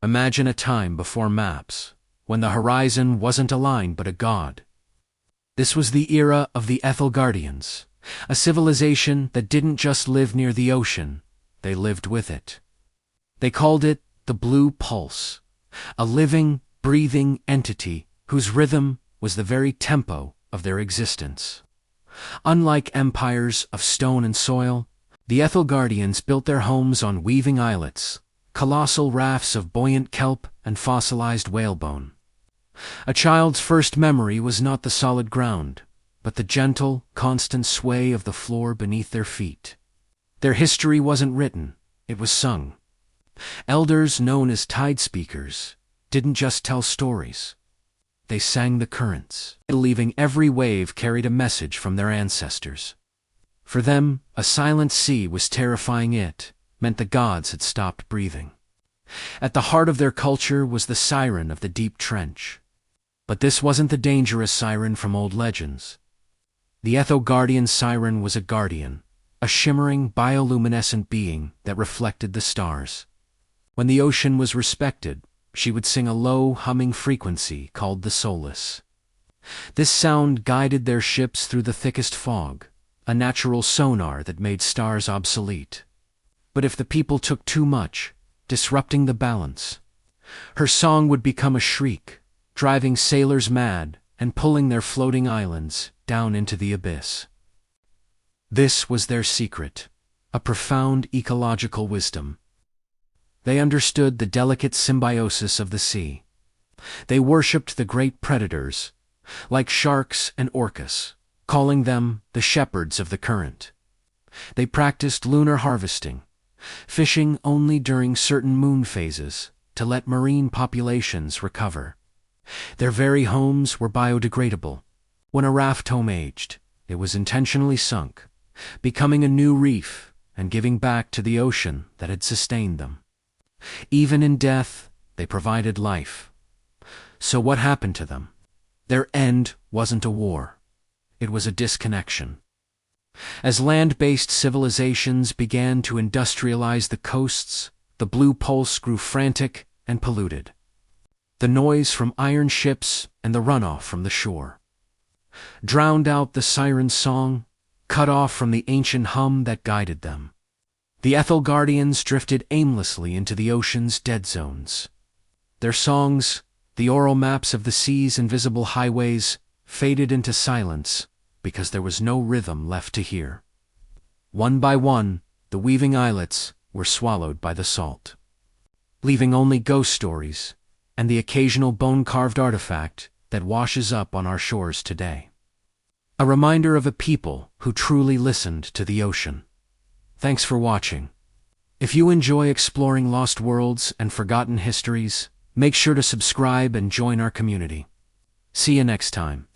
Imagine a time before maps, when the horizon wasn't a line but a god. This was the era of the Aethelgardians, a civilization that didn't just live near the ocean, they lived with it. They called it the Blue Pulse, a living, breathing entity whose rhythm was the very tempo of their existence. Unlike empires of stone and soil, the Aethelgardians built their homes on weaving islets, colossal rafts of buoyant kelp and fossilized whalebone. A child's first memory was not the solid ground, but the gentle, constant sway of the floor beneath their feet. Their history wasn't written, it was sung. Elders known as tide speakers didn't just tell stories. They sang the currents, believing every wave carried a message from their ancestors. For them, a silent sea was terrifying. It meant the gods had stopped breathing. At the heart of their culture was the Siren of the deep trench. But this wasn't the dangerous siren from old legends. The Aethelgardian siren was a guardian, a shimmering bioluminescent being that reflected the stars. When the ocean was respected, she would sing a low, humming frequency called the solace. This sound guided their ships through the thickest fog, a natural sonar that made stars obsolete. But if the people took too much, disrupting the balance, her song would become a shriek, driving sailors mad and pulling their floating islands down into the abyss. This was their secret, a profound ecological wisdom. They understood the delicate symbiosis of the sea. They worshipped the great predators, like sharks and orcas, calling them the shepherds of the current. They practiced lunar harvesting, fishing only during certain moon phases to let marine populations recover. Their very homes were biodegradable. When a raft home aged, it was intentionally sunk, becoming a new reef and giving back to the ocean that had sustained them. Even in death, they provided life. So what happened to them? Their end wasn't a war. It was a disconnection. As land-based civilizations began to industrialize the coasts, the Blue Pulse grew frantic and polluted. The noise from iron ships and the runoff from the shore drowned out the siren's song, cut off from the ancient hum that guided them. The Aethelgardians drifted aimlessly into the ocean's dead zones. Their songs, the oral maps of the sea's invisible highways, faded into silence because there was no rhythm left to hear. One by one, the weaving islets were swallowed by the salt, leaving only ghost stories and the occasional bone-carved artifact that washes up on our shores today. A reminder of a people who truly listened to the ocean. Thanks for watching. If you enjoy exploring lost worlds and forgotten histories, make sure to subscribe and join our community. See you next time.